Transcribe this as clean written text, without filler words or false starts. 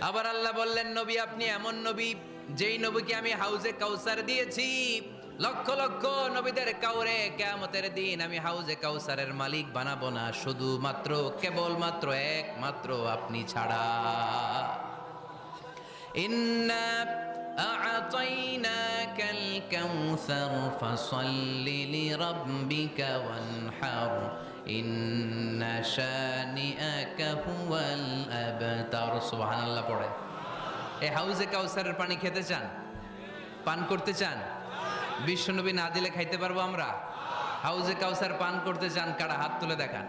আবার আল্লাহ বললেন, নবী আপনি এমন নবী যেই নবীকে আমি হাউজে কাউসার দিয়েছি। লক্ষ লক্ষ নবীদের কাউরে কিয়ামতের দিন আমি হাউজে কাউসারের মালিক বানাবো না, শুধুমাত্র কেবলমাত্র একমাত্র আপনি ছাড়া। ইন্না আ'তাইনাকাল কাউসার ফাসাল্লি লিরাব্বিকা ওয়ানহার ইন্না শানিআকা হুয়াল আবতার। সুবহানাল্লাহ পড়ে। এই হাউজে কাউসারের পানি খেতে চান, পান করতে চান? বিশ্বনবী না দিলে খাইতে পারবো আমরা? হাউজে কাউসার পান করতে চান কারা? হাত তুলে দেখান।